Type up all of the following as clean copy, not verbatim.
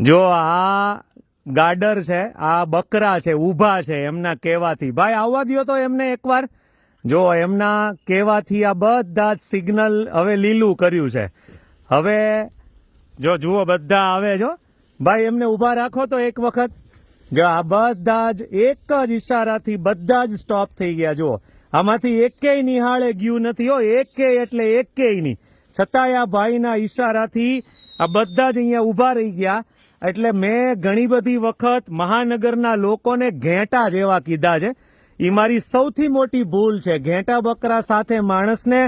જો આ ગાડર છે, આ બકરા છે, ઊભા છે એમના કહેવાથી. ભાઈ આવવા દો તો એમને એકવાર. જો એમના કહેવાથી આ બધા જ સિગ્નલ હવે લીલું કર્યું છે. હવે જો જુઓ બધા આવે. જો ભાઈ એમને ઊભા રાખો તો એક વખત. જો આ બધા જ એક જ ઈશારાથી બધા જ સ્ટોપ થઈ ગયા. જુઓ આમાંથી એકેય નિહાળે ગયું નથી હો, એકેય એટલે એકેય નહીં. છતાંય આ ભાઈના ઈશારાથી આ બધા જ અહીંયા ઊભા રહી ગયા. એટલે મેં ઘણી બધી વખત મહાનગરના લોકોને ઘેંટા જેવા કીધા છે. એ મારી સૌથી મોટી ભૂલ છે. ઘેંટા બકરા સાથે માણસને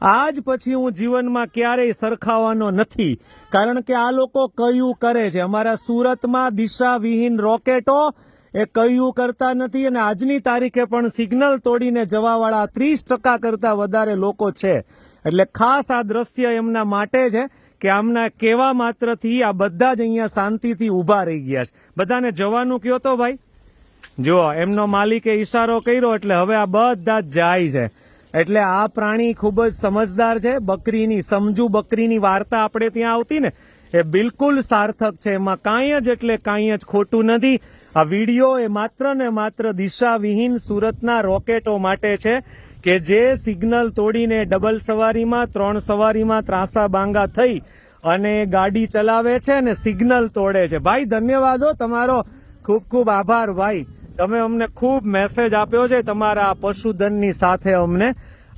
આજ પછી હું જીવનમાં ક્યારેય સરખાવવાનો નથી. કારણ કે આ લોકો કયું કરે છે. અમારા સુરતમાં દિશાવિહીન રોકેટો એ કયું કરતા નથી. અને આજની તારીખે પણ સિગ્નલ તોડીને જવાવાળા 30% કરતા વધારે લોકો છે. એટલે ખાસ આ દ્રશ્ય એમના માટે છે કે આમના કહેવા માત્રથી આ બધા જ અહીંયા શાંતિથી ઊભા રહી ગયા છે. બધાને જવાનું કયો તો ભાઈ. જો એમનો માલિકે ઈશારો કર્યો એટલે હવે આ બધા જ જાય છે. એટલે આ પ્રાણી ખૂબ જ સમજદાર છે. બકરીની સમજુ બકરીની વાર્તા આપણે ત્યાં આવતી ને એ બિલકુલ સાર્થક છે. એમાં કાંઈ જ એટલે કાંઈ જ ખોટું નથી. આ વિડીયો એ માત્ર ને માત્ર દિશાવિહીન સુરતના રોકેટો માટે છે કે જે સિગ્નલ તોડીને ડબલ સવારીમાં 3 સવારીમાં ત્રાસા બાંગા થઈ અને ગાડી ચલાવે છે ને સિગ્નલ તોડે છે. ભાઈ ધન્યવાદ હો તમારો, ખૂબ ખૂબ આભાર ભાઈ. તમે અમને ખૂબ મેસેજ આપ્યો છે તમારા પશુધનની સાથે અમને.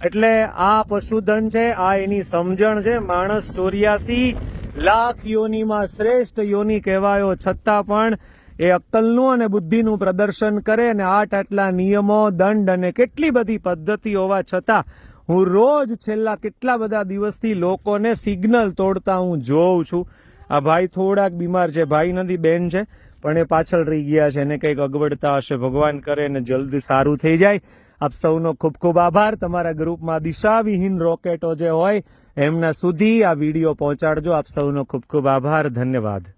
એટલે આ પશુધન છે, આ એની સમજણ છે. માણસ 84 લાખ યોનીમાં શ્રેષ્ઠ યોની કહેવાયો છતાં પણ એ અક્કલનું અને બુદ્ધિનું પ્રદર્શન કરે અને આટલા નિયમો, દંડ અને કેટલી બધી પદ્ધતિ હોવા છતાં હું રોજ છેલ્લા કેટલા બધા દિવસથી લોકોને સિગ્નલ તોડતા હું જોઉં છું. આ ભાઈ થોડાક બીમાર છે, ભાઈ નથી બેન છે, પણ એ પાછળ રહી ગયા છે. એને કંઈક અગવડતા હશે, ભગવાન કરે ને જલ્દી સારું થઈ જાય. આપ સૌનો ખૂબ ખૂબ આભાર. તમારા ગ્રુપમાં દિશાવિહીન રોકેટો જે હોય એમના સુધી આ વિડીયો પહોંચાડજો. આપ સૌનો ખૂબ ખૂબ આભાર. ધન્યવાદ.